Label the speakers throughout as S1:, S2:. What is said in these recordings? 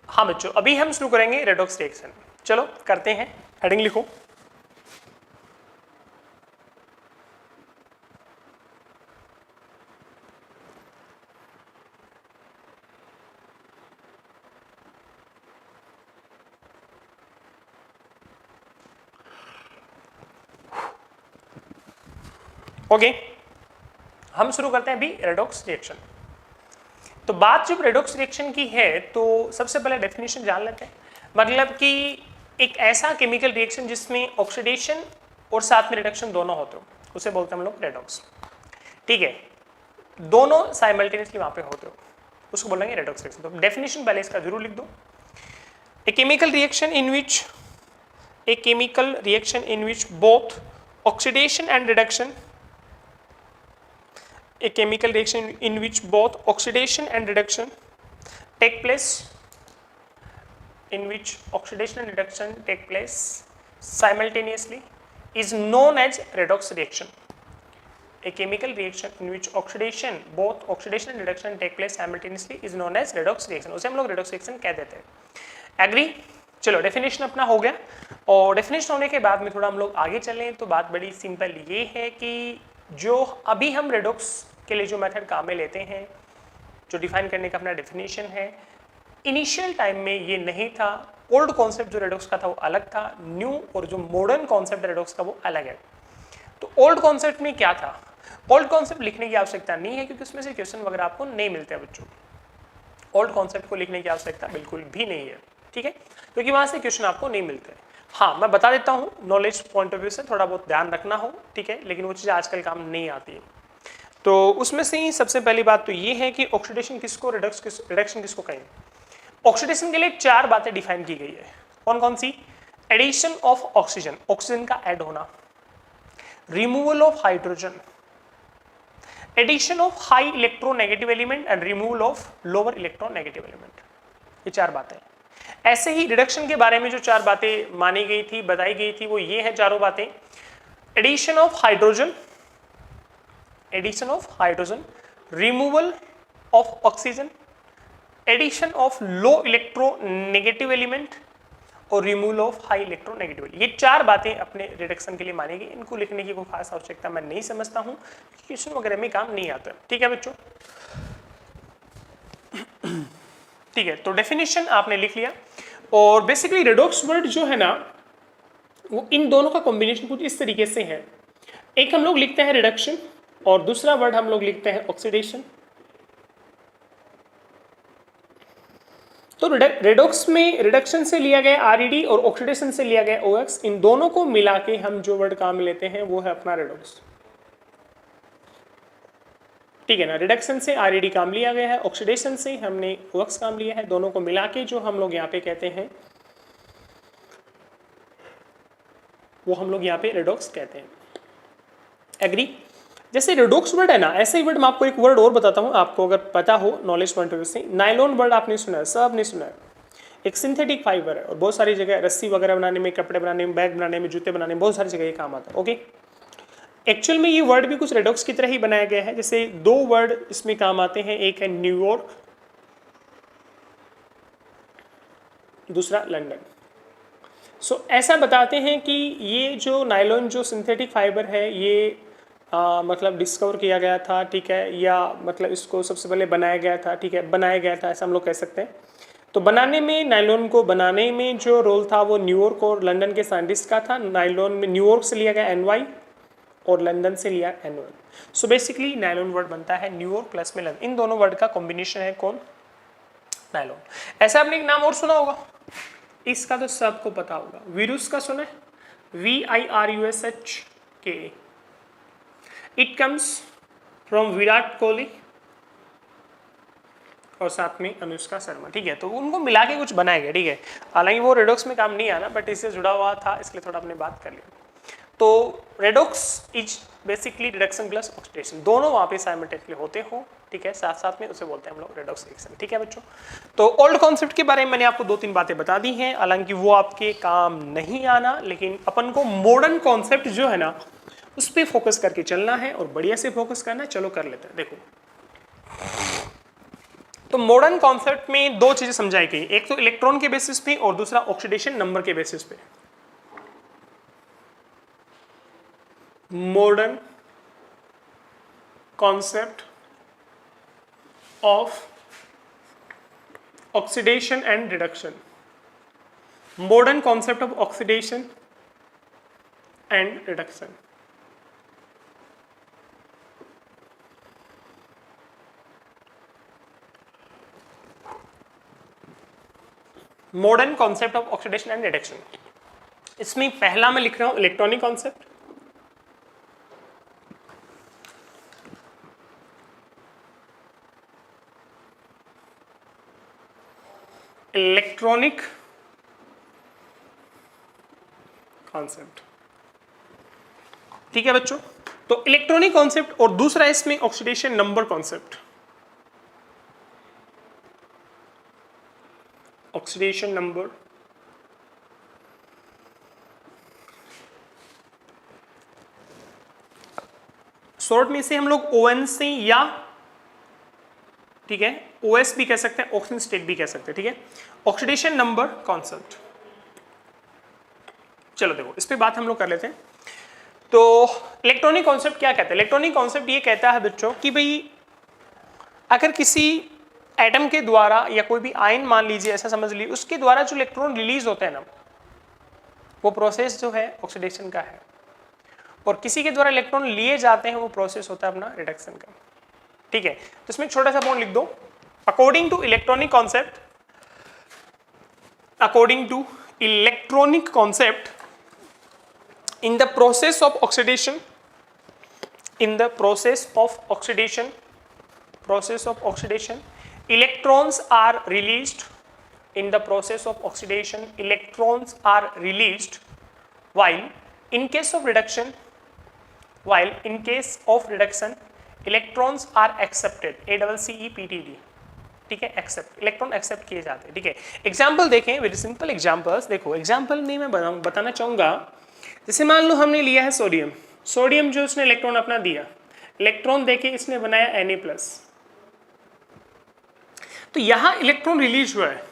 S1: हाँ बच्चों, अभी हम शुरू करेंगे रेडॉक्स रिएक्शन। चलो करते हैं, हेडिंग लिखो। ओके, हम शुरू करते हैं अभी रेडॉक्स रिएक्शन। तो बात जब रेडॉक्स रिएक्शन की है तो सबसे पहले डेफिनेशन जान लेते हैं। मतलब कि एक ऐसा केमिकल रिएक्शन जिसमें ऑक्सीडेशन और साथ में रिडक्शन दोनों होते हो, उसे बोलते हैं हम लोग रेडॉक्स। ठीक है, दोनों साइमल्टेनियसली वहां पे होते हो, उसको बोलेंगे रेडॉक्स रिएक्शन। तो डेफिनेशन पहले इसका जरूर लिख दो। A chemical reaction in which both oxidation and reduction a chemical reaction in which both oxidation and reduction take place simultaneously is known as redox reaction. A chemical reaction in which both oxidation and reduction take place simultaneously is known as redox reaction. उसे हम लोग redox reaction कह देते हैं। Agree? चलो definition अपना हो गया, और डेफिनेशन होने के बाद में थोड़ा हम लोग आगे चलें तो बात बड़ी सिंपल ये है कि जो अभी हम रेडॉक्स के लिए जो मेथड काम में लेते हैं, जो डिफाइन करने का अपना डेफिनेशन है, इनिशियल टाइम में ये नहीं था। ओल्ड कॉन्सेप्ट जो रेडॉक्स का था वो अलग था, न्यू और जो मॉडर्न कॉन्सेप्ट रेडॉक्स का वो अलग है। तो ओल्ड कॉन्सेप्ट में क्या था? ओल्ड कॉन्सेप्ट लिखने की आवश्यकता नहीं है क्योंकि उसमें से क्वेश्चन वगैरह आपको नहीं मिलते हैं बच्चों। ओल्ड कॉन्सेप्ट को लिखने की आवश्यकता बिल्कुल भी नहीं है, ठीक है, क्योंकि वहां से क्वेश्चन आपको नहीं मिलते। हाँ, मैं बता देता हूँ, नॉलेज पॉइंट ऑफ व्यू से थोड़ा बहुत ध्यान रखना हो, ठीक है, लेकिन वो चीज़ आजकल काम नहीं आती है। तो उसमें से ही सबसे पहली बात तो ये है कि ऑक्सीडेशन किसको, रिडक्शन किसको कहें। ऑक्सीडेशन के लिए चार बातें डिफाइन की गई है। कौन कौन सी? एडिशन ऑफ ऑक्सीजन, ऑक्सीजन का ऐड होना, removal of hydrogen, addition of high electronegative element and removal of lower electronegative element. ये चार बातें। ऐसे ही रिडक्शन के बारे में जो चार बातें मानी गई थी, बताई गई थी, वो ये है चारों बातें। Addition of hydrogen, removal of oxygen, addition of low electronegative element और रिमूवल ऑफ हाई इलेक्ट्रोनेगेटिव। ये चार बातें अपने रिडक्शन के लिए मानी गई। इनको लिखने की कोई खास आवश्यकता मैं नहीं समझता हूं, क्वेश्चन वगैरह में काम नहीं आता। ठीक है बच्चों, ठीक है, तो डेफिनेशन आपने लिख लिया। और बेसिकली रेडॉक्स वर्ड जो है ना, वो इन दोनों का कॉम्बिनेशन कुछ इस तरीके से है। एक हम लोग लिखते हैं रिडक्शन और दूसरा वर्ड हम लोग लिखते हैं ऑक्सीडेशन। तो रेडॉक्स में रिडक्शन से लिया गया RED और ऑक्सीडेशन से लिया गया OX, इन दोनों को मिला के हम जो वर्ड काम में लेते हैं वो है अपना रेडॉक्स। ठीक है ना, रिडक्शन से RED काम लिया गया है, ऑक्सीडेशन से हमने OX काम लिया है, दोनों को मिला के जो हम लोग यहाँ पे कहते हैं वो हम लोग यहाँ पे रेडॉक्स कहते हैं। एग्री? जैसे रेडॉक्स वर्ड है ना, ऐसे ही वर्ड मैं आपको एक वर्ड और बताता हूँ, आपको अगर पता हो नॉलेज पॉइंट ऑफ व्यू से। नायलॉन वर्ड आपने सुना है, सब ने सुना है। एक सिंथेटिक फाइबर है और बहुत सारी जगह रस्सी वगैरह बनाने में, कपड़े बनाने में, बैग बनाने में, जूते बनाने में, बहुत सारी जगह ये काम आता है। ओके, एक्चुअल में ये वर्ड भी कुछ रेडॉक्स की तरह ही बनाया गया है। जैसे दो वर्ड इसमें काम आते हैं, एक है न्यूयॉर्क, दूसरा लंदन। सो ऐसा बताते हैं कि ये जो नायलॉन जो सिंथेटिक फाइबर है ये मतलब डिस्कवर किया गया था, ठीक है, या मतलब इसको सबसे पहले बनाया गया था, ठीक है, बनाया गया था, ऐसा हम लोग कह सकते हैं। तो बनाने में, नायलॉन को बनाने में जो रोल था वो न्यूयॉर्क और लंदन के साइंटिस्ट का था। नायलॉन में न्यूयॉर्क से लिया गया NY और लंदन से लिया N1। So basically nylon word बनता है न्यूयॉर्क प्लस में लंदन, इन दोनों वर्ड का कॉम्बिनेशन है कौन? नायलॉन। ऐसा आपने एक नाम और सुना होगा, इसका तो सबको पता होगा, वीरुस का सुना है, VIRUSH। It comes from Virat Kohli और साथ में अनुष्का शर्मा। ठीक है, तो उनको मिला के कुछ बनाया गया। ठीक है, हालांकि वो रेडॉक्स में काम नहीं आना, बट इससे जुड़ा हुआ था, इसलिए थोड़ा आपने बात कर लिया। तो redox is basically reduction plus oxidation, दोनों वहाँ पे साइमल्टेनियसली होते हो। ठीक है, साथ साथ में उसे बोलते हैं हम लोग रेडॉक्स रिएक्शन। ठीक है बच्चों, तो ओल्ड कॉन्सेप्ट के बारे में मैंने आपको 2-3 बातें बता दी हैं, हालांकि वो आपके काम नहीं आना, लेकिन अपन को मॉडर्न कॉन्सेप्ट जो है ना उस पर फोकस करके चलना है और बढ़िया से फोकस करना है। चलो कर लेते हैं। देखो, तो मॉडर्न कॉन्सेप्ट में दो चीजें समझाई गई, एक तो इलेक्ट्रॉन के बेसिस पे और दूसरा ऑक्सीडेशन नंबर के बेसिस पे। Modern concept of oxidation and reduction, modern concept of oxidation and reduction. Modern concept of oxidation and reduction, इसमें पहला मैं लिख रहा हूं इलेक्ट्रॉनिक कॉन्सेप्ट, इलेक्ट्रॉनिक कॉन्सेप्ट। ठीक है बच्चों, तो इलेक्ट्रॉनिक कॉन्सेप्ट और दूसरा इसमें oxidation number concept, oxidation number short में से हम लोग ONC या ठीक है OS भी कह सकते हैं, ऑक्सीजन स्टेट भी कह सकते हैं। ठीक है, ऑक्सीडेशन नंबर कॉन्सेप्ट। चलो देखो इस पे बात हम लोग कर लेते हैं। तो इलेक्ट्रॉनिक कॉन्सेप्ट क्या कहता है? इलेक्ट्रॉनिक कॉन्सेप्ट ये कहता है बच्चों कि भाई अगर किसी एटम के द्वारा या कोई भी आयन मान लीजिए ऐसा समझ लीजिए, उसके द्वारा जो इलेक्ट्रॉन रिलीज होते हैं ना, वो प्रोसेस जो है ऑक्सीडेशन का है, और किसी के द्वारा इलेक्ट्रॉन लिए जाते हैं वो प्रोसेस होता है अपना रिडक्शन का। ठीक है, तो इसमें एक छोटा सा पॉइंट लिख दो, according to electronic concept, according to electronic concept, in the process of oxidation, in the process of oxidation, electrons are released. In the process of oxidation, electrons are released, while in case of reduction, electrons are accepted, ACCEPTD। ठीक है, accept, electron accept किए जाते हैं। ठीक है, example देखें, very simple examples. देखो example में मैं बताना चाहूंगा, जैसे मान लो हमने लिया है सोडियम, सोडियम जो उसने इलेक्ट्रॉन अपना दिया, इलेक्ट्रॉन देके इसने बनाया Na+, तो यहां इलेक्ट्रॉन रिलीज हुआ है,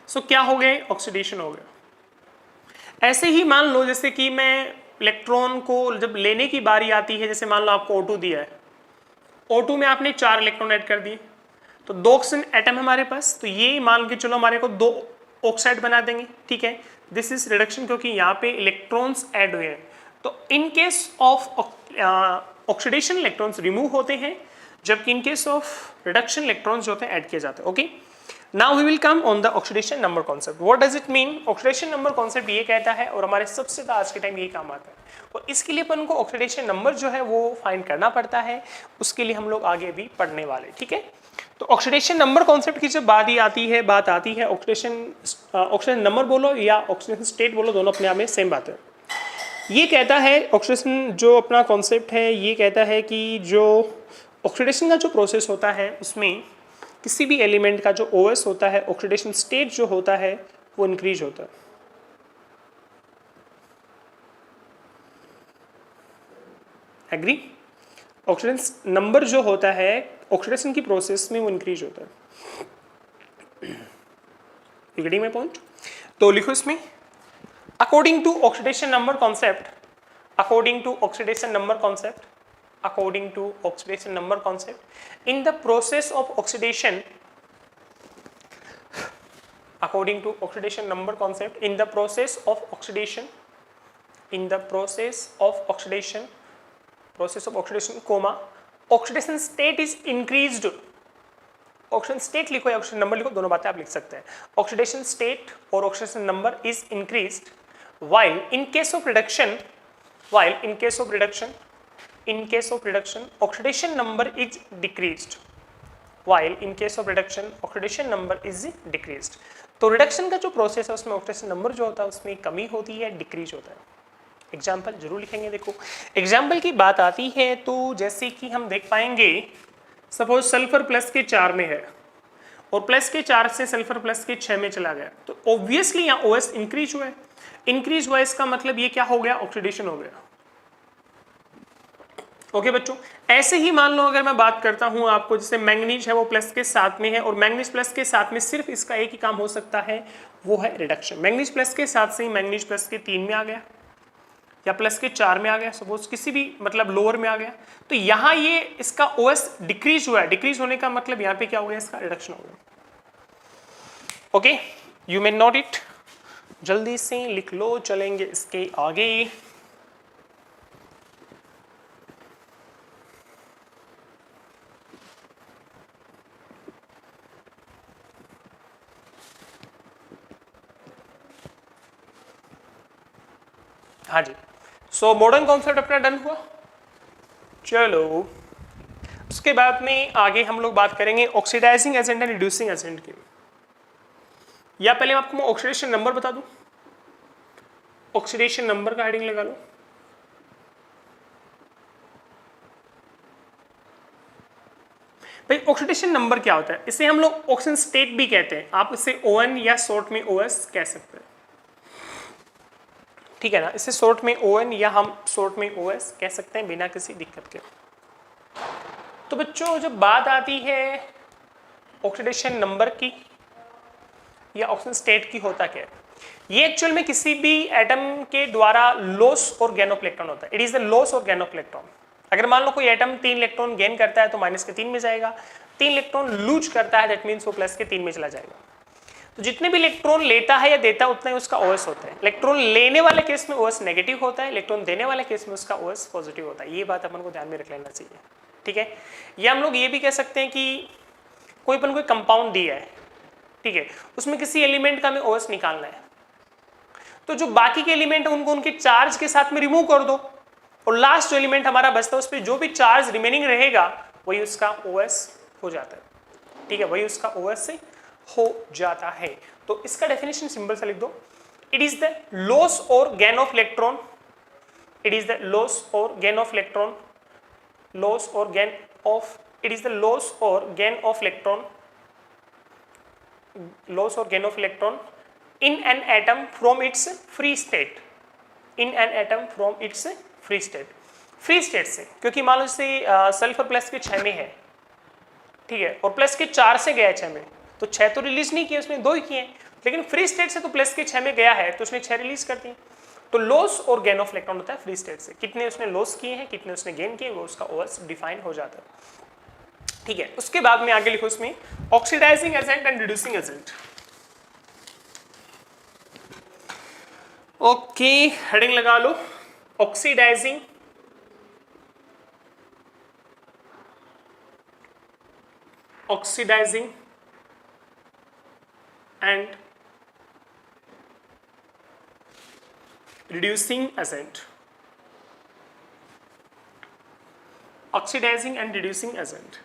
S1: सो क्या हो गए? ऑक्सीडेशन हो गया। ऐसे ही मान लो जैसे कि मैं इलेक्ट्रॉन को जब लेने की बारी आती है, जैसे मान लो आपको O2 दिया है, O2 में आपने 4 इलेक्ट्रॉन ऐड कर दिए, तो 2 ऑक्सीजन एटम हमारे पास, तो ये मान के चलो हमारे को 2 ऑक्साइड बना देंगे। ठीक है, दिस इज रिडक्शन, क्योंकि यहाँ पे इलेक्ट्रॉन्स ऐड हुए हैं। तो in case of oxidation electrons remove होते हैं, जबकि in case of reduction electrons जो होते हैं ऐड किए जाते हैं। Okay, now we will come on the oxidation number concept. What does it mean? Oxidation number concept ये कहता है, और हमारे सबसे ज़्यादा आज के टाइम यही काम आता है, और इसके लिए अपन को ऑक्सीडेशन नंबर जो है वो फाइंड करना पड़ता है, उसके लिए हम लोग आगे भी पढ़ने वाले। ठीक है, तो ऑक्सीडेशन नंबर कॉन्सेप्ट की जब बात आती है ऑक्सीडेशन नंबर बोलो या ऑक्सीडेशन स्टेट बोलो, दोनों अपने आप में सेम बात है। ये कहता है ऑक्सीडेशन जो अपना कॉन्सेप्ट है, ये कहता है कि जो ऑक्सीडेशन का जो प्रोसेस होता है उसमें किसी भी एलिमेंट का जो OS होता है, ऑक्सीडेशन स्टेट जो होता है वो इंक्रीज होता है। एग्री? ऑक्सीडेशन नंबर जो होता है ऑक्सीडेशन की प्रोसेस में वो इंक्रीज होता है। Getting my point? तो लिखो इसमें, according to oxidation number concept, according to oxidation number concept, according to oxidation number concept, in the process of oxidation, according to oxidation number concept, in the process of oxidation, in the process of oxidation, process of oxidation, oxidation state is increased। Oxidation state लिखो या oxidation number लिखो, दोनों बातें आप लिख सकते हैं। Oxidation state और oxidation number is increased while in case of reduction, oxidation number is decreased, while in case of reduction oxidation number is decreased। तो रिडक्शन का जो प्रोसेस है उसमें ऑक्सीडेशन नंबर जो होता है उसमें कमी होती है, डिक्रीज होता है। एग्जाम्पल जरूर लिखेंगे। देखो एग्जाम्पल की बात आती है तो जैसे कि हम देख पाएंगे, सपोज सल्फर प्लस के 4 में है और प्लस के 4 से सल्फर प्लस के 6 में चला गया, तो ऑब्वियसली यहाँ OS इंक्रीज हुआ है। इंक्रीज हुआ इसका मतलब ये क्या हो गया? ऑक्सीडेशन हो गया। ओके बच्चों, ऐसे ही मान लो अगर मैं बात करता हूं आपको, जैसे मैंगनीज है वो प्लस के साथ में है और मैंगनीज प्लस के साथ में सिर्फ इसका एक ही काम हो सकता है, वो है रिडक्शन। मैंगनीज प्लस के साथ से ही मैंगनीज प्लस के 3 में आ गया या प्लस के 4 में आ गया, सपोज किसी भी मतलब लोअर में आ गया, तो यहाँ ये इसका OS डिक्रीज हुआ है। डिक्रीज होने का मतलब यहाँ पे क्या हो गया, इसका रिडक्शन हो गया। Okay, you may note it, जल्दी से लिख लो, चलेंगे इसके आगे। हाँ जी, सो मॉडर्न कॉन्सेप्ट अपना डन हुआ। चलो उसके बाद में आगे हम लोग बात करेंगे oxidising agent and reducing agent की। या पहले आपको मैं ऑक्सीडेशन नंबर बता दूं, ऑक्सीडेशन नंबर का हेडिंग लगा लो। भाई ऑक्सीडेशन नंबर क्या होता है, इसे हम लोग ऑक्सीजन स्टेट भी कहते हैं, आप इसे ON या शॉर्ट में OS कह सकते हैं, ठीक है ना, इसे शॉर्ट में ON या हम शॉर्ट में OS कह सकते हैं बिना किसी दिक्कत के। तो बच्चों जब बात आती है ऑक्सीडेशन नंबर की या ऑक्सीजन स्टेट की, होता क्या है, ये एक्चुअल में किसी भी एटम के द्वारा लॉस और गेन ऑफ इलेक्ट्रॉन होता है। इट इज द लॉस और गेन ऑफ इलेक्ट्रॉन। अगर मान लो कोई एटम 3 इलेक्ट्रॉन गेन करता है तो माइनस के 3 में जाएगा, 3 इलेक्ट्रॉन लूज करता है दैट मीन्स वो प्लस के 3 में चला जाएगा। तो जितने भी इलेक्ट्रॉन लेता है या देता है उतना ही उसका OS होता है। इलेक्ट्रॉन लेने वाले केस में OS नेगेटिव होता है, इलेक्ट्रॉन देने वाले केस में उसका OS पॉजिटिव होता है। ये बात अपन को ध्यान में रख लेना चाहिए, ठीक है। या हम लोग ये भी कह सकते हैं कि कोई अपन कोई कंपाउंड दिया है, ठीक है, उसमें किसी एलिमेंट का हमें OS निकालना है, तो जो बाकी के एलिमेंट है उनको उनके चार्ज के साथ में रिमूव कर दो और लास्ट जो एलिमेंट हमारा बचता है उस पर जो भी चार्ज रिमेनिंग रहेगा वही उसका OS हो जाता है, ठीक है, वही उसका OS से हो जाता है। तो इसका डेफिनेशन सिंपल सा लिख दो, इट इज द लॉस और gain of electron, it is the loss और गेन ऑफ इलेक्ट्रॉन, लॉस और gain of, it is the loss और गेन ऑफ इलेक्ट्रॉन, लॉस और gain of electron in an atom from its free state, in an atom from its free state, free state से, क्योंकि मान लो जैसे sulphur plus के 6 में है, ठीक है, और प्लस के 4 से गया 6 में, तो 6 तो रिलीज नहीं किए उसने, 2 ही किए, लेकिन फ्री स्टेट से तो प्लस के 6 में गया है तो उसने 6 रिलीज कर दिए। तो लॉस और गेन ऑफ इलेक्ट्रॉन होता है फ्री स्टेट से, कितने उसने लॉस किए हैं कितने उसने गेन किए वो उसका OS डिफाइन हो जाता है, ठीक है। उसके बाद में आगे लिखो इसमें oxidising agent and reducing agent. Okay, heading लगा लो, oxidising oxidising and reducing agent, oxidising and reducing agent.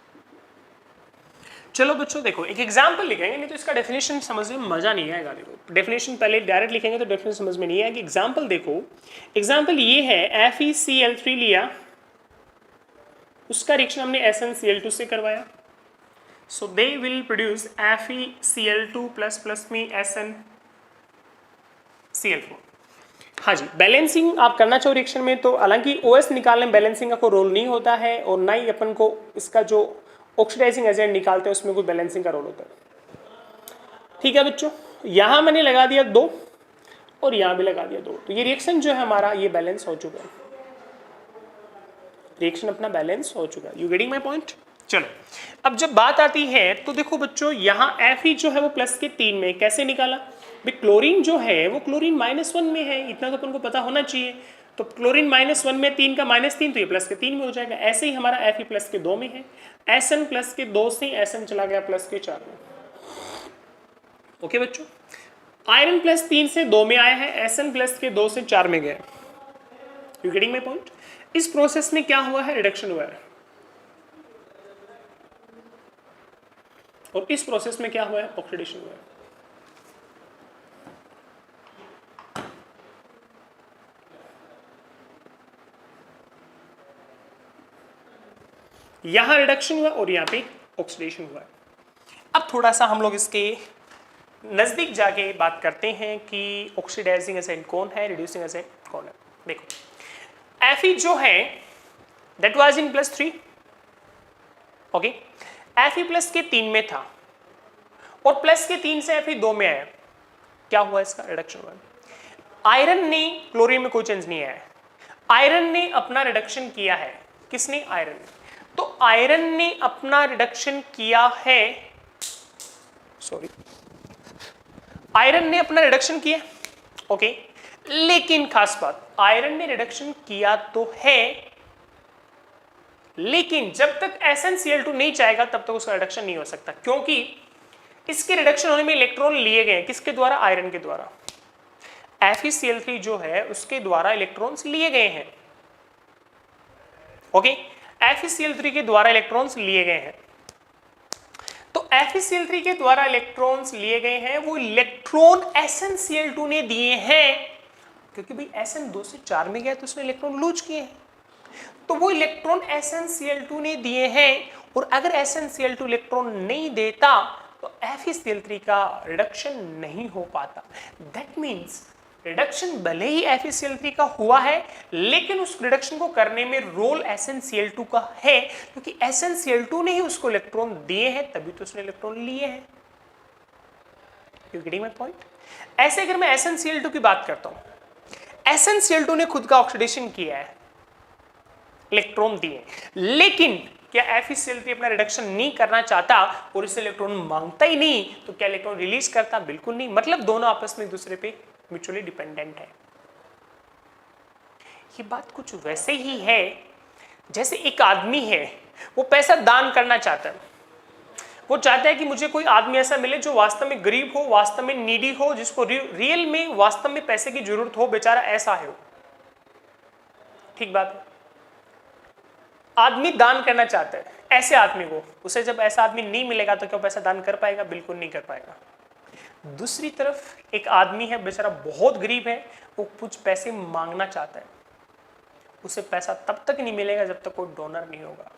S1: चलो बच्चों देखो एक एग्जाम्पल लिखेंगे, नहीं तो इसका डेफिनेशन समझने में मजा नहीं आएगा। देखो डेफिनेशन पहले डायरेक्ट लिखेंगे तो डेफिनेशन समझ में नहीं आएगी। एग्जाम्पल देखो, एग्जाम्पल ये है FeCl3 लिया, उसका रिएक्शन हमने SnCl2 से करवाया, so they will produce FeCl2 plus plus में SnCl4। हाँ जी, बैलेंसिंग आप करना चाहो रिएक्शन में तो हालांकि OS निकालने में बैलेंसिंग का कोई रोल नहीं होता है और ना ही अपन को इसका जो ऑक्सीडाइजिंग एजेंट निकालते हैं उसमें कोई बैलेंसिंग का रोल होता है, ठीक है बच्चों। यहां मैंने लगा दिया 2 और यहां भी लगा दिया 2, तो ये रिएक्शन जो है हमारा ये बैलेंस हो चुका है, रिएक्शन अपना बैलेंस हो चुका है। You getting my point. चलो अब जब बात आती है तो देखो बच्चों यहाँ Fe जो है वो प्लस के 3 में, कैसे निकाला भाई, क्लोरीन जो है वो क्लोरीन -1 में है, इतना तो अपन को पता होना चाहिए। तो क्लोरीन -1 में 3 का -3 तो ये प्लस के 3 में हो जाएगा। ऐसे ही हमारा Fe प्लस के 2 में है, Sn प्लस के 2 से Sn चला गया प्लस के 4 में। ओके बच्चों, आयरन प्लस 3 से 2 में आया है, Sn प्लस के 2 से 4 में गया। You getting my point. इस प्रोसेस में क्या हुआ है, रिडक्शन हुआ है, और इस प्रोसेस में क्या हुआ है, ऑक्सीडेशन हुआ है। यहां रिडक्शन हुआ और यहां पे ऑक्सीडेशन हुआ है। अब थोड़ा सा हम लोग इसके नजदीक जाके बात करते हैं कि ऑक्सीडाइजिंग एजेंट कौन है, रिड्यूसिंग एजेंट कौन है। देखो Fe जो है that was in +3, okay. Fe+ के 3 में था और प्लस के 3 से Fe 2 में आया, क्या हुआ इसका रिडक्शन हुआ। आयरन ने, क्लोरीन में कोई चेंज नहीं आया है, आयरन ने अपना रिडक्शन किया है। किसने? आयरन ने। तो आयरन ने अपना रिडक्शन किया है, सॉरी, आयरन ने अपना रिडक्शन किया, ओके। लेकिन खास बात, आयरन ने रिडक्शन किया तो है, लेकिन जब तक SnCl2 नहीं चाहेगा तब तक उसका रिडक्शन नहीं हो सकता, क्योंकि इसके रिडक्शन होने में इलेक्ट्रॉन लिए गए हैं। किसके द्वारा? आयरन के द्वारा। FeCl3 जो है उसके द्वारा इलेक्ट्रॉन्स लिए गए हैं, ओके। FeCl3 के द्वारा इलेक्ट्रॉन्स लिए गए हैं। तो FeCl3 के द्वारा इलेक्ट्रॉन्स लिए गए हैं, वो इलेक्ट्रॉन SnCl2 ने दिए हैं, क्योंकि भाई Sn 2 से 4 में गया तो उसने इलेक्ट्रॉन लूज किए हैं, तो वो इलेक्ट्रॉन SnCl2 ने दिए हैं। और अगर SnCl2 इलेक्ट्रॉन नहीं देता तो FeCl3 का रिडक्शन नहीं हो पाता। दैट मीन्स रिडक्शन भले ही FeCl3 का हुआ है, लेकिन उस रिडक्शन को करने में रोल SnCl2 का है, क्योंकि SnCl2 ने ही उसको इलेक्ट्रॉन दिए हैं, तभी तो उसने इलेक्ट्रॉन लिए हैं। You getting my point? ऐसे अगर मैं SnCl2 की बात करता हूं, SnCl2 ने खुद का ऑक्सीडेशन किया है, इलेक्ट्रॉन दिए, लेकिन क्या FeCl3 अपना रिडक्शन नहीं करना चाहता और इससे इलेक्ट्रॉन मांगता ही नहीं, तो क्या इलेक्ट्रॉन रिलीज करता? बिल्कुल नहीं। मतलब दोनों आपस में एक दूसरे पे म्यूचुअली डिपेंडेंट है। ये बात कुछ वैसे ही है जैसे एक आदमी है, वो पैसा दान करना चाहता है, वो चाहता है कि मुझे कोई आदमी ऐसा मिले जो वास्तव में गरीब हो, वास्तव में नीडी हो, जिसको रियल में वास्तव में पैसे की जरूरत हो, बेचारा ऐसा है। ठीक बात है, आदमी दान करना चाहता है ऐसे आदमी को, उसे जब ऐसा आदमी नहीं मिलेगा तो क्या पैसा दान कर पाएगा? बिल्कुल नहीं कर पाएगा। दूसरी तरफ एक आदमी है, बेचारा बहुत गरीब है, वो कुछ पैसे मांगना चाहता है, उसे पैसा तब तक नहीं मिलेगा जब तक कोई डोनर नहीं होगा।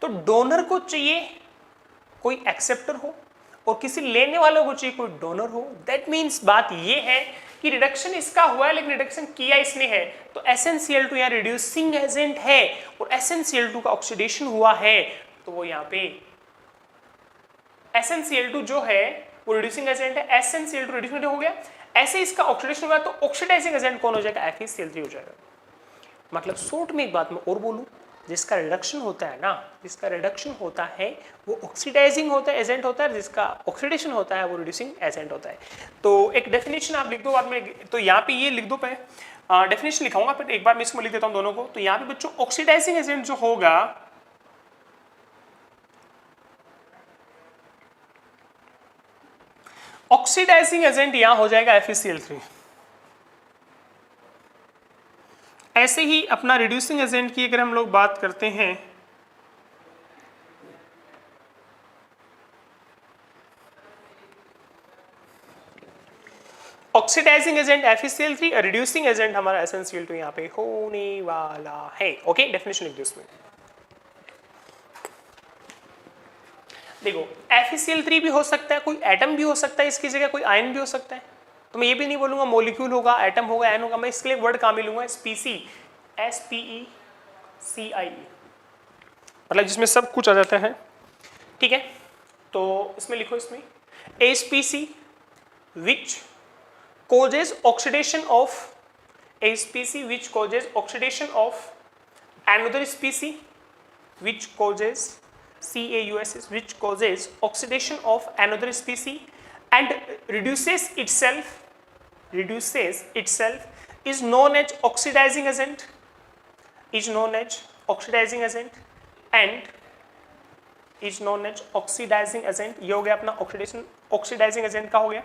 S1: तो डोनर को चाहिए कोई एक्सेप्टर हो और किसी लेने वालों को चाहिए कोई डोनर हो। दैट मीन्स बात ये है कि रिडक्शन इसका हुआ है, लेकिन रिडक्शन किया इसने है, तो SnCl2 यहाँ रिड्यूसिंग एजेंट है और SnCl2 का ऑक्सीडेशन हुआ है, तो वो यहाँ पे SnCl2 जो है वो रिड्यूसिंग एजेंट है, SnCl2 रिड्यूसिंग हो गया, ऐसे इसका ऑक्सीडेशन हुआ तो ऑक्सीडाइजिंग एजेंट कौन हो जाएगा? FeCl3 हो जाएगा। मतलब शॉर्ट में एक बात मैं और बोलूं, जिसका रिडक्शन होता है ना, जिसका रिडक्शन होता है वो ऑक्सीडाइजिंग होता है, एजेंट होता है, जिसका ऑक्सीडेशन होता है वो रिड्यूसिंग एजेंट होता है। तो एक डेफिनेशन आप लिख दो बाद में, तो यहाँ पे ये लिख दो, मैं डेफिनेशन लिखाऊंगा, फिर एक बार मैं इसमें लिख देता हूँ दोनों को। तो यहाँ पे बच्चों ऑक्सीडाइजिंग एजेंट जो होगा, ऑक्सीडाइजिंग एजेंट यहां हो जाएगा FeCl3। ऐसे ही अपना रिड्यूसिंग एजेंट की अगर हम लोग बात करते हैं, ऑक्सीडाइजिंग एजेंट FeCl3 और रिड्यूसिंग एजेंट हमारा SnCl2 यहां पे होने वाला है। ओके, डेफिनेशन लिख दो इसमें। देखो FeCl3 भी हो सकता है, कोई एटम भी हो सकता है इसकी जगह, कोई आयन भी हो सकता है। तो मैं ये भी नहीं बोलूंगा मॉलिक्यूल होगा, एटम होगा, आयन होगा, मैं इसके लिए वर्ड काम ही लूंगा स्पीसी, SPECIE, मतलब जिसमें सब कुछ आ जाता है। ठीक है, तो इसमें लिखो, इसमें a species which causes oxidation of a species which causes oxidation of another species which causes CAUSS which causes oxidation of another species and reduces itself is known as oxidizing agent, is known as oxidizing agent and is known as oxidizing agent। ये हो गया अपना oxidation, oxidising agent का हो गया,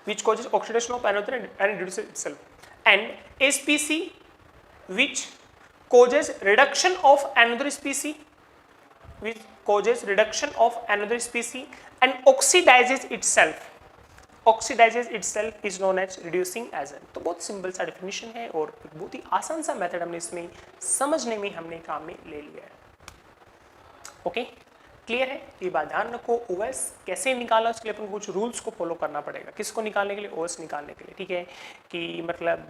S1: which causes oxidation of another and reduces itself, and a species which causes reduction of another species, which causes reduction of another species and oxidizes itself, oxidizes itself is known as reducing agent। तो बहुत simple सा definition है और बहुत ही आसान सा method हमने इसमें समझने में हमने काम में ले लिया है। ओके, क्लियर है? ये बात ध्यान रखो। ओएस कैसे निकाला उसके लिए अपन कुछ रूल्स को फॉलो करना पड़ेगा। किसको निकालने के लिए? ओएस निकालने के लिए, ठीक है। कि मतलब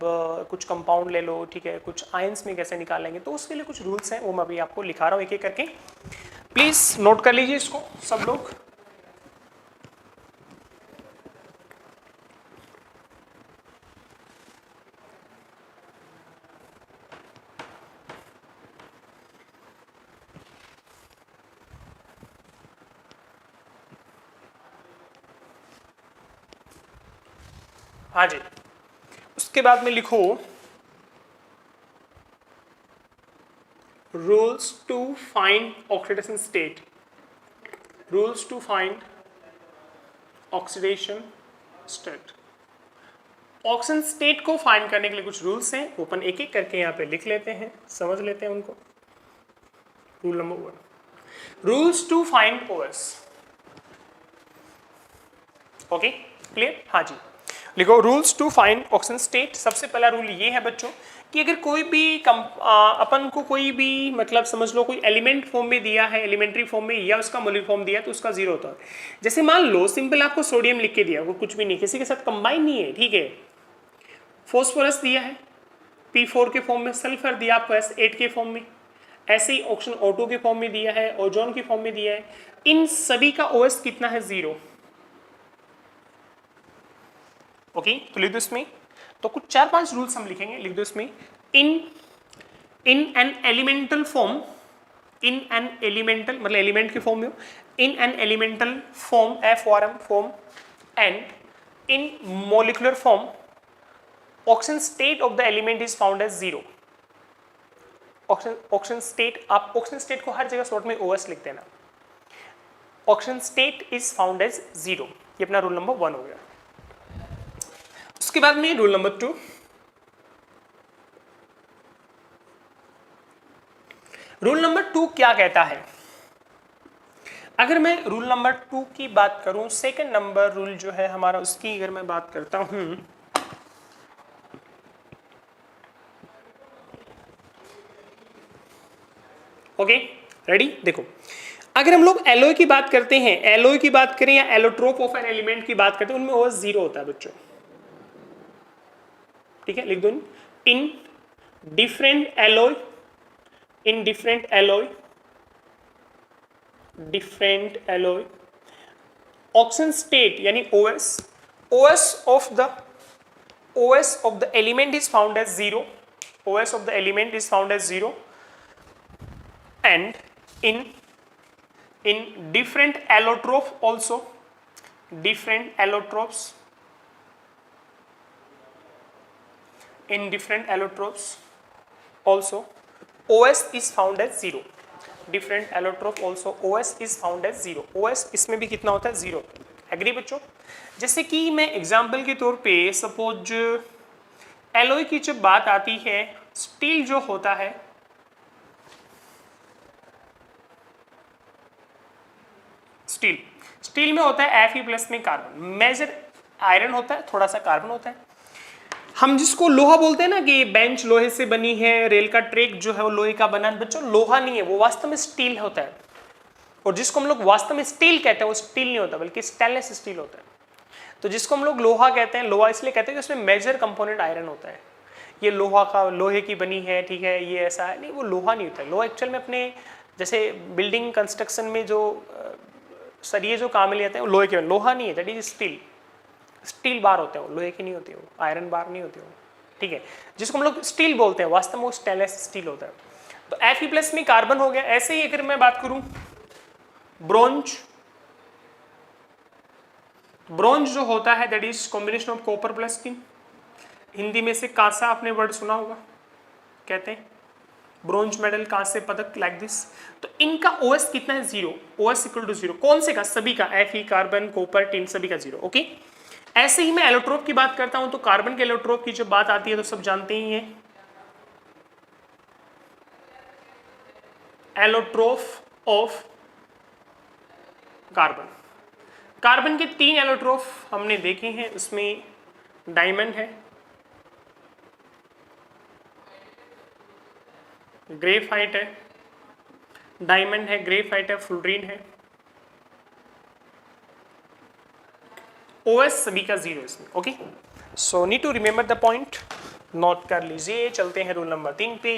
S1: कुछ कंपाउंड ले लो, ठीक है, कुछ आयंस में कैसे निकालेंगे, तो उसके लिए कुछ रूल्स हैं, वो मैं अभी आपको लिखा रहा हूँ एक एक करके। प्लीज नोट कर लीजिए इसको सब लोग। हाँ जी, उसके बाद में लिखो rules to find oxidation state. Rules to find oxidation state. Oxygen state को फाइंड करने के लिए कुछ रूल्स हैं, ओपन एक एक करके यहाँ पे लिख लेते हैं, समझ लेते हैं उनको। Rule number 1, rules to find OS. Okay, clear? हाँ जी, लिखो rules to find oxygen state. सबसे पहला रूल ये है बच्चों कि अगर कोई भी अपन को कोई भी मतलब समझ लो कोई एलिमेंट फॉर्म में दिया है, एलिमेंट्री फॉर्म में, या उसका मॉलिक्यूलर फॉर्म दिया है, तो उसका जीरो होता है। जैसे मान लो सिंपल आपको सोडियम लिख के दिया, वो कुछ भी नहीं, किसी के साथ कंबाइन नहीं है, ठीक है। फॉस्फोरस दिया है P4 के फॉर्म में, सल्फर दिया आपको S8 के फॉर्म में, ऐसे ही ऑक्सीजन O2 के फॉर्म में दिया है, ओजोन के फॉर्म में दिया है। इन सभी का OS कितना है? 0। ओके, तो लिख दो इसमें। तो कुछ 4-5 रूल्स हम लिखेंगे, लिख दो इसमें। In an elemental form, in an elemental मतलब एलिमेंट के फॉर्म में, in an elemental form FORM form, and in molecular form oxygen state of the element is found as 0। Oxygen state, आप ऑक्सीजन स्टेट को हर जगह short में OS लिख देना। Oxygen state is found as 0। ये अपना रूल नंबर 1 हो गया। उसके बाद में रूल नंबर 2, रूल नंबर 2 क्या कहता है? अगर मैं रूल नंबर 2 की बात करूं, सेकंड नंबर रूल जो है हमारा, उसकी अगर मैं बात करता हूं, ओके, रेडी? देखो, अगर हम लोग एलोय की बात करते हैं, एलोय की बात करें या एलोट्रोप ऑफ एन एलिमेंट की बात करते हैं, उनमें OS 0 होता है बच्चों, ठीक है। लिख दो, in different alloy, in different alloy, different alloy oxygen state यानी OS, OS of the element is found as 0, OS of the element is found as 0, and in different allotrope also, different allotropes, in different allotropes also OS is found as 0, different allotrope also OS is found as 0। OS इसमें भी कितना होता है? 0। Agree बच्चों? जैसे कि मैं example के तौर पे सपोज एलोय की जब बात आती है, स्टील जो होता है, स्टील में होता है Fe+ में कार्बन, मेजर आयरन होता है, थोड़ा सा कार्बन होता है। हम जिसको लोहा बोलते हैं ना कि बेंच लोहे से बनी है, रेल का ट्रैक जो है वो लोहे का बना है, बच्चों लोहा नहीं है, वो वास्तव में स्टील होता है। और जिसको हम लोग वास्तव में स्टील कहते हैं वो स्टील नहीं होता, बल्कि स्टेनलेस स्टील होता है। तो जिसको हम लोग लोहा कहते हैं, लोहा इसलिए कहते हैं कि उसमें मेजर कंपोनेंट आयरन होता है। ये लोहे की बनी है, ठीक है, ये ऐसा है नहीं, वो लोहा नहीं होता है। लोहा एक्चुअल में अपने जैसे बिल्डिंग कंस्ट्रक्शन में जो सरिये जो काम में लेते हैं वो लोहे के, लोहा नहीं है, that is steel. Steel bar होते हैं वो, लोहे की नहीं होती वो, आयरन बार नहीं होती वो, ठीक है। जिसको हम लोग स्टील बोलते हैं, वास्तव में वो स्टेनलेस स्टील होता है। तो Fe+ में कार्बन हो गया। ऐसे ही अगर मैं बात करूं ब्रोंज, ब्रोंज जो होता है that is combination of copper plus tin, Hindi में से कांसा आपने वर्ड सुना होगा, कहते हैं ब्रोंज मेडल, कांसे पदक, लाइक दिस। तो इनका OS कितना है? 0। OS equal to 0। कौन से का? सभी का, Fe, कार्बन, कॉपर, टिन, सभी का 0। ओके। ऐसे ही मैं एलोट्रोप की बात करता हूं, तो कार्बन के एलोट्रोप की जब बात आती है तो सब जानते ही हैं, एलोट्रोप ऑफ कार्बन। कार्बन के 3 एलोट्रोप हमने देखे हैं, उसमें डायमंड है, ग्रेफाइट है, डायमंड है, ग्रेफाइट है, फ्लोरीन है, OS सभी का 0 इसमें। Okay, so need to remember the point, note कर लीजिए। चलते हैं रूल नंबर 3 पे।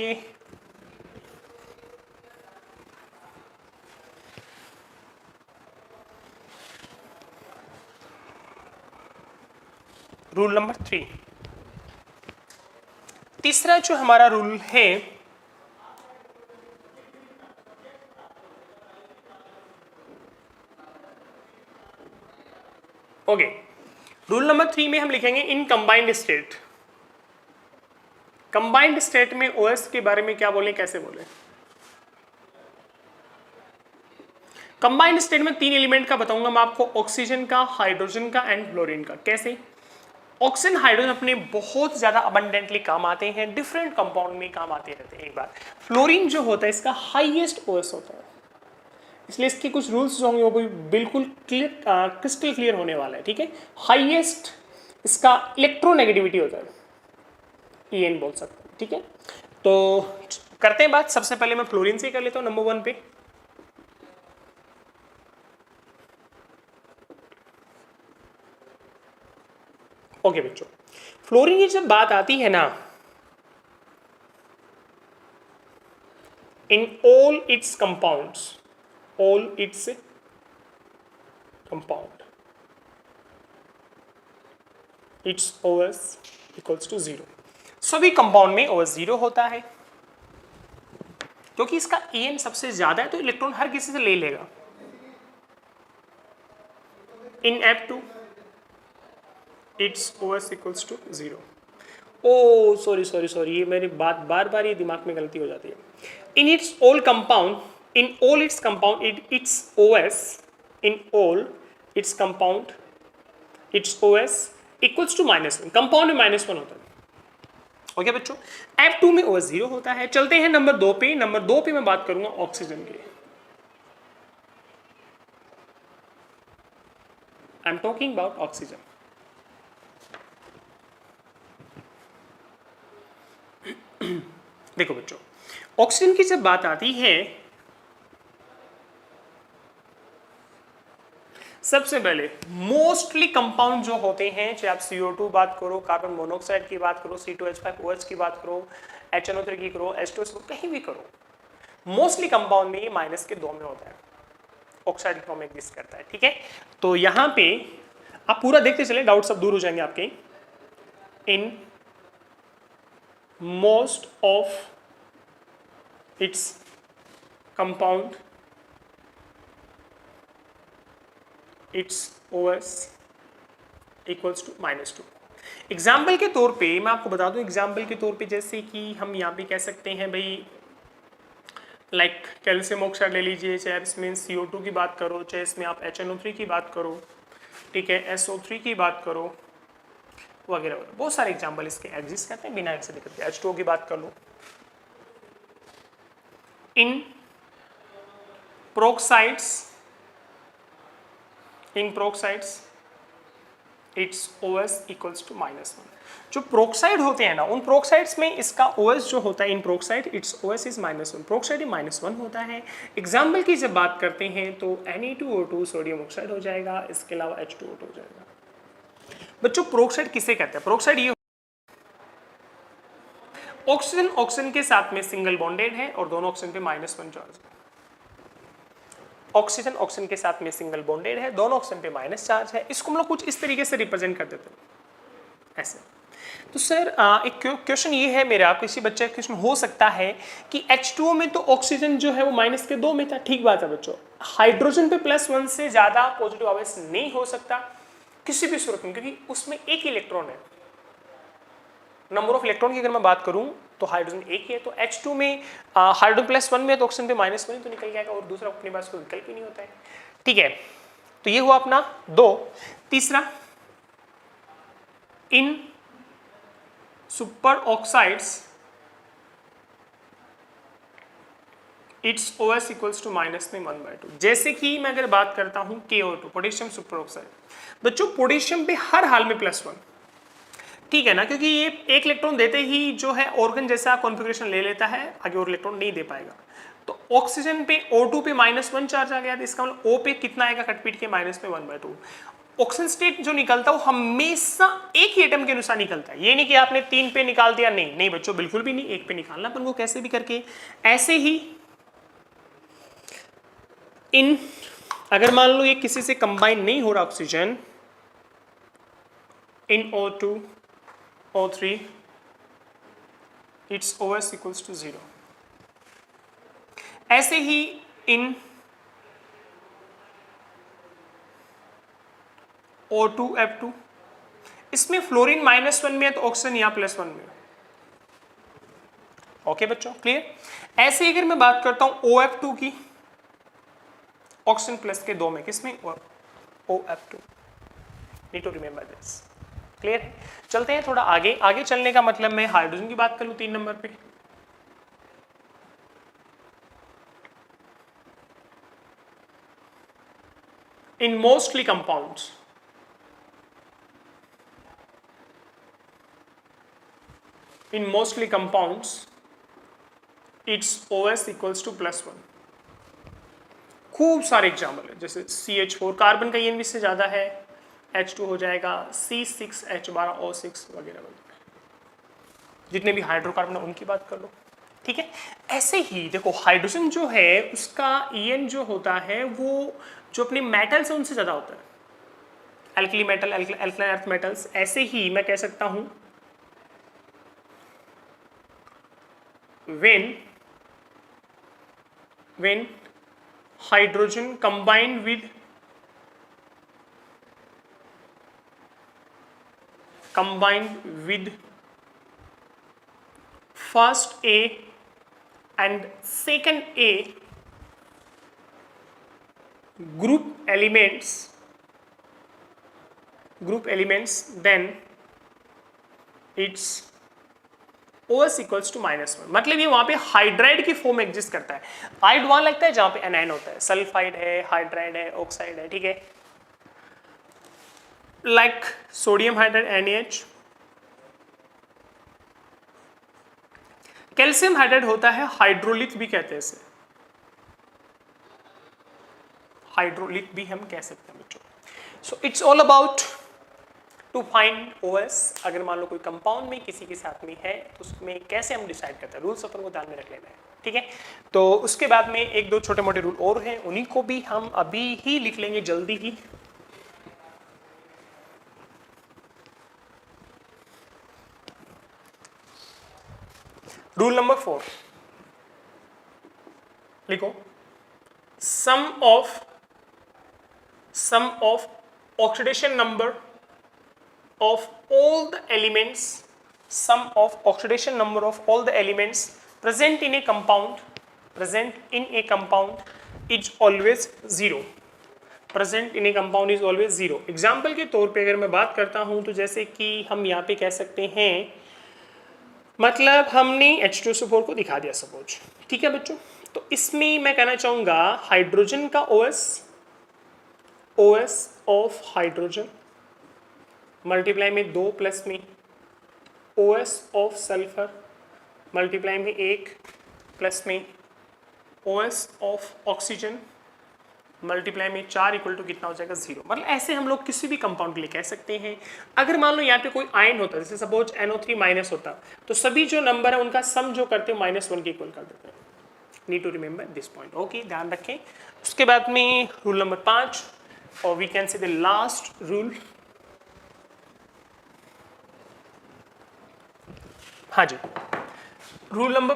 S1: रूल नंबर 3, तीसरा जो हमारा रूल है ओके, रूल नंबर 3 में हम लिखेंगे in combined state. Combined state में ओएस के बारे में क्या बोले, कैसे बोले? कंबाइंड स्टेट में 3 एलिमेंट का बताऊंगा मैं आपको, ऑक्सीजन का, हाइड्रोजन का एंड फ्लोरीन का। कैसे? ऑक्सीजन हाइड्रोजन अपने बहुत ज्यादा अबंडेंटली काम आते हैं, डिफरेंट कंपाउंड में काम आते रहते हैं। एक बार फ्लोरीन जो होता है इसका हाईएस्ट ओएस होता है, इसलिए इसके कुछ रूल्स जो होंगे वो भी बिल्कुल क्लियर, क्रिस्टल क्लियर होने वाला है। ठीक है, हाईएस्ट इसका इलेक्ट्रोनेगेटिविटी होता है, EN बोल सकते हैं। ठीक है, तो करते हैं बात। सबसे पहले मैं फ्लोरीन से कर लेता हूं नंबर 1 पे। ओके बच्चों, फ्लोरीन की जब बात आती है ना, in all its compounds, all its compound, its OS equals to 0। सभी कंपाउंड में OS 0 होता है, क्योंकि इसका EN सबसे ज्यादा है तो इलेक्ट्रॉन हर किसी से ले लेगा। In F2 its OS equals to 0। Oh sorry, ये मेरी बात बार बार ये दिमाग में गलती हो जाती है। In its all compound, in all its compound its OS, in all its compound its OS equals to -1। Compound में -1 होता है। ओके बच्चों, F2 में OS 0 होता है। चलते हैं नंबर 2 पे। नंबर 2 पे मैं बात करूंगा ऑक्सीजन की। I am talking about oxygen. देखो बच्चों, ऑक्सीजन की जब बात आती है, सबसे पहले मोस्टली कंपाउंड जो होते हैं, चाहे आप CO2 बात करो, कार्बन मोनोऑक्साइड की बात करो, C2H5OH की बात करो, HNO3 की करो, H2SO कहीं भी करो, मोस्टली कंपाउंड में ये -2 में होता है, ऑक्साइड फॉर्म एग्जिस्ट करता है। ठीक है, तो यहां पे आप पूरा देखते चले, डाउट सब दूर हो जाएंगे आपके। इन most of its compound its OS equals to -2। Example के तौर पे मैं आपको बता दूं, एग्जाम्पल के तौर पे जैसे कि हम यहाँ पे कह सकते हैं भाई, लाइक कैल्शियम ऑक्साइड ले लीजिए, चाहे इसमें CO2 की बात करो, चाहे इसमें आप HNO3 की बात करो, ठीक है, SO3 की बात करो, वगैरह वगैरह, बहुत सारे एग्जाम्पल इसके एग्जिस्ट करते हैं बिना किसी दिक्कत के। H2O की बात कर लो, इन प्रोक्साइड्स इट्स OS इक्वल्स टू -1। जो प्रोक्साइड होते हैं ना, उन प्रोक्साइड्स में इसका OS जो होता है, in peroxide it's OS is -1, peroxide -1 होता है। एग्जाम्पल की जब बात करते हैं तो Na2O2 सोडियम ऑक्साइड हो जाएगा, इसके अलावा H2O2 हो जाएगा। बच्चों प्रोक्साइड किसे कहते हैं? प्रोक्साइड ये ऑक्सीजन के साथ में सिंगल बॉन्डेड है और दोनों ऑक्सीजन पे -1 चार्ज है। ऑक्सीजन के साथ में सिंगल बॉन्डेड है, दोनों ऑक्सीजन पे माइनस चार्ज है। इसको हम लोग कुछ इस तरीके से रिप्रेजेंट कर देते हैं ऐसे। तो सर एक क्वेश्चन ये है मेरा, किसी बच्चे का क्वेश्चन हो सकता है कि H2O में तो ऑक्सीजन जो है वो -2 में था, ठीक बात है बच्चों। हाइड्रोजन पे +1 से ज्यादा पॉजिटिव आवेश नहीं हो सकता किसी भी सूरत में, क्योंकि उसमें एक ही इलेक्ट्रॉन है। नंबर ऑफ इलेक्ट्रॉन की अगर मैं बात करूं तो हाइड्रोजन एक ही है, तो H2 में हाइड्रोजन +1 में तो ऑक्सीजन पे -1 तो निकल जाएगा और दूसरा अपने पास कोई विकल्प ही नहीं होता है। ठीक है, तो ये हुआ अपना 2। तीसरा, in superoxides it's OS equals to -1/2। जैसे कि मैं अगर बात करता हूं KO2 पोटेशियम सुपर ऑक्साइड, बच्चों पोटेशियम पे हर हाल में +1, ठीक है ना, क्योंकि ये एक इलेक्ट्रॉन देते ही जो है ऑर्गन जैसा कॉन्फ़िगरेशन ले लेता है, आगे और इलेक्ट्रॉन नहीं दे पाएगा। तो ऑक्सीजन पे O2 पे -1 चार्ज आ गया, तो इसका मतलब O पे कितना आएगा, कटपीट के -1/2। ऑक्सीजन स्टेट जो निकलता है वो हमेशा एक ही एटम के अनुसार निकलता है। ये नहीं कि आपने 3 पे निकाल दिया, नहीं नहीं बच्चों, बिल्कुल भी नहीं, एक पे निकालना अपन को कैसे भी करके। ऐसे ही इन अगर मान लो ये किसी से कंबाइन नहीं हो रहा oxygen, in O2 O3 its OS equals to 0। ऐसे ही इन O2 F2, इसमें फ्लोरीन -1 में है तो ऑक्सीजन यहाँ +1 में। ओके बच्चों, क्लियर। ऐसे ही अगर मैं बात करता हूं OF2 की, ऑक्सीजन प्लस के 2 में, किसमें OF2। Need to remember this, clear है। चलते हैं थोड़ा आगे। आगे चलने का मतलब मैं हाइड्रोजन की बात कर लूं 3 नंबर पे। इन mostly compounds, in mostly compounds its OS equals to +1। खूब सारे एग्जाम्पल है, जैसे CH4 कार्बन का ENV से ज्यादा है, H2 हो जाएगा, C6H12O6 वगैरह वगैरह, जितने भी हाइड्रोकार्बन है उनकी बात कर लो, ठीक है। ऐसे ही देखो हाइड्रोजन जो है उसका EN जो होता है वो जो अपने मेटल्स है उनसे ज्यादा होता है, alkali metal, alkaline earth metals. ऐसे ही मैं कह सकता हूं when hydrogen combined with first A and second A group elements, then its OS equals to -1। मतलब ये वहां पे हाइड्राइड की फॉर्म एग्जिस्ट करता है। हाइड वहां लगता है जहां पे एनायन होता है, सल्फाइड है, हाइड्राइड है, ऑक्साइड है, ठीक है। Like sodium hydride NaH, calcium hydride होता है हाइड्रोलिथ भी कहते हैं इसे, हाइड्रोलिथ भी हम कह सकते हैं बच्चों। So it's all about to find OS। अगर मान लो कोई कंपाउंड में किसी के साथ में है तो उसमें कैसे हम डिसाइड करते हैं, रूल्स अपन को ध्यान में रख लेना है, ठीक है। तो उसके बाद में एक दो छोटे मोटे रूल और हैं, उन्हीं को भी हम अभी ही लिख लेंगे जल्दी ही। रूल नंबर 4 लिखो, sum of oxidation number of all the elements, sum of oxidation number of all the elements present in a compound is always 0। present in a compound is always 0। Example के तौर पे अगर मैं बात करता हूं तो जैसे कि हम यहाँ पे कह सकते हैं, मतलब हमने H2SO4 को दिखा दिया सपोज, ठीक है बच्चों। तो इसमें मैं कहना चाहूंगा हाइड्रोजन का OS ऑफ हाइड्रोजन मल्टीप्लाई में 2 प्लस में OS ऑफ सल्फर मल्टीप्लाई में 1 प्लस में OS ऑफ ऑक्सीजन मल्टीप्लाई में 4 इक्वल टू कितना हो जाएगा 0। मतलब ऐसे हम लोग किसी भी कंपाउंड के लिए कह सकते हैं। अगर मान लो यहाँ पे कोई आयन होता है, जैसे सपोज NO3 माइनस होता, तो सभी जो नंबर है उनका सम जो करते हैं -1 के इक्वल कर देते हैं। Need to remember this point, okay, ध्यान रखें। उसके बाद में रूल नंबर 5 और we can say the last rule. हाँ जी, रूल नंबर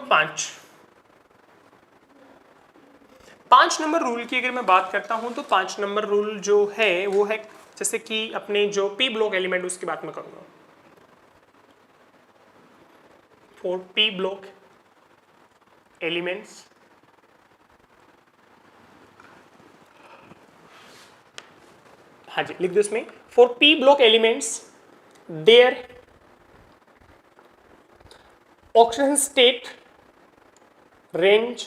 S1: 5 नंबर रूल की अगर मैं बात करता हूं तो 5 नंबर रूल जो है वो है, जैसे कि अपने जो P ब्लॉक एलिमेंट उसकी बात मैं करूंगा। फॉर P ब्लॉक एलिमेंट्स हाँ जी लिख दो इसमें, for P block elements there oxidation state range,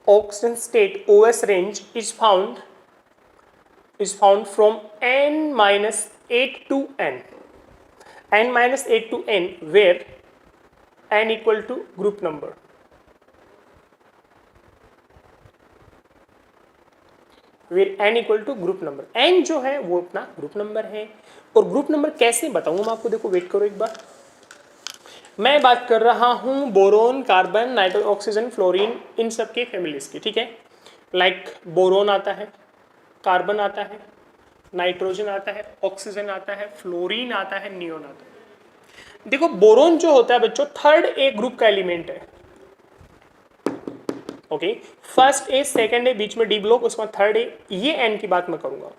S1: oxidation state OS range is found from n-8 to n, n-8 to n, where n equal to group number। Where n equal to group number, n जो है वो अपना group number है। और group number कैसे बताऊंगा मैं आपको, देखो वेट करो एक बार। मैं बात कर रहा हूं boron, carbon, nitrogen, oxygen, fluorine, इन सब के फैमिलीज की, ठीक है। लाइक बोरोन आता है, कार्बन आता है, नाइट्रोजन आता है, ऑक्सीजन आता है, फ्लोरीन आता है, नियोन आता है। देखो बोरोन जो होता है बच्चों थर्ड ए ग्रुप का एलिमेंट है, okay. First A, second A, बीच में डी ब्लॉक, उसके बाद थर्ड ए, ये एन की बात मैं करूंगा।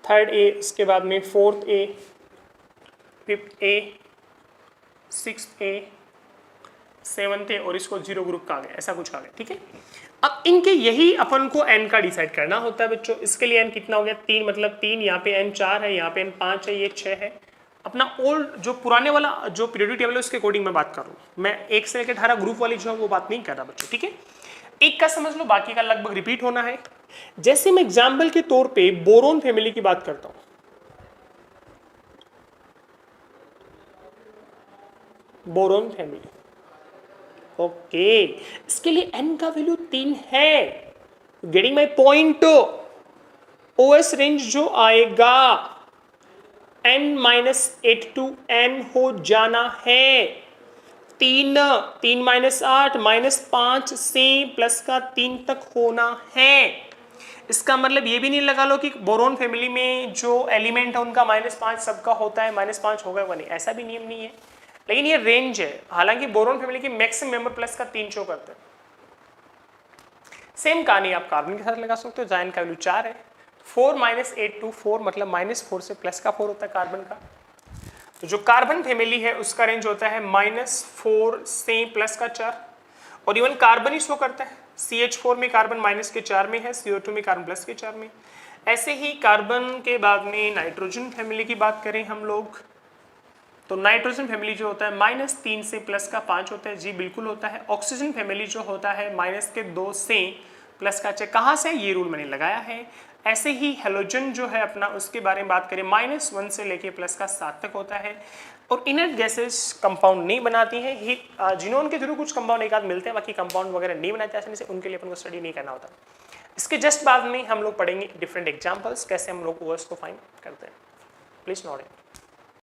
S1: थर्ड ए, उसके बाद में फोर्थ ए, फिफ्थ ए, सिक्स्थ ए, सेवंथ ए, और इसको जीरो ग्रुप का आ गया, ऐसा कुछ आ गया, ठीक है। अब इनके यही अपन को एन का डिसाइड करना होता है बच्चों। इसके लिए एन कितना हो गया, 3, मतलब 3, यहाँ पे एन 4 है, यहाँ पे एन 5 है, ये 6 है। अपना ओल्ड जो पुराने वाला जो पीरियोडिक टेबल है उसके अकॉर्डिंग मैं बात कर रहा हूँ, मैं 1 से लेकर 18 ग्रुप वाली जो है वो बात नहीं कर रहा बच्चों, ठीक है। एक का समझ लो, बाकी का लगभग रिपीट होना है। जैसे मैं एग्जाम्पल के तौर पे बोरोन फैमिली की बात करता हूं, बोरोन फैमिली, ओके। इसके लिए n का वैल्यू 3 है, getting my point. OS range जो आएगा n-8 to n हो जाना है। 3 -8 -5 से प्लस का 3 तक होना है। इसका मतलब ये भी नहीं लगा लो कि बोरोन फैमिली में जो एलिमेंट है उनका -5 सबका होता है, -5 होगा वो नहीं, ऐसा भी नियम नहीं है, लेकिन ये रेंज है। हालांकि बोरोन फैमिली की मैक्सिमम मेंबर प्लस का 3 शो करते हैं। सेम कहानी आप कार्बन के साथ लगा सकते हो, जाइन का वैल्यू 4 है। 4 -8 to 4 मतलब -4 से प्लस का 4 होता है कार्बन का। तो जो कार्बन फैमिली है उसका रेंज होता है -4 से प्लस का 4, और इवन कार्बन ही शो करता है। CH4 में कार्बन माइनस के 4 में है, CO2 में कार्बन प्लस के 4 में। ऐसे ही कार्बन के बाद में नाइट्रोजन फैमिली की बात करें हम लोग, तो नाइट्रोजन फैमिली जो होता है -3 से प्लस का 5 होता है, जी बिल्कुल होता है। ऑक्सीजन फैमिली जो होता है -2 से प्लस का 6, कहाँ से ये रूल मैंने लगाया है। ऐसे ही हेलोजन जो है अपना, उसके बारे में बात करें -1 से लेके प्लस का 7 तक होता है। और इनर्ट गैसेस कंपाउंड नहीं बनाती हैं, ही जिनोन के जरूर कुछ कंपाउंड एक आध मिलते हैं, बाकी कंपाउंड वगैरह नहीं बनाते आसानी से, उनके लिए अपन को स्टडी नहीं करना होता। इसके जस्ट बाद में हम लोग पढ़ेंगे डिफरेंट एग्जाम्पल्स, कैसे हम लोग ओएस को फाइंड करते हैं। Please note it.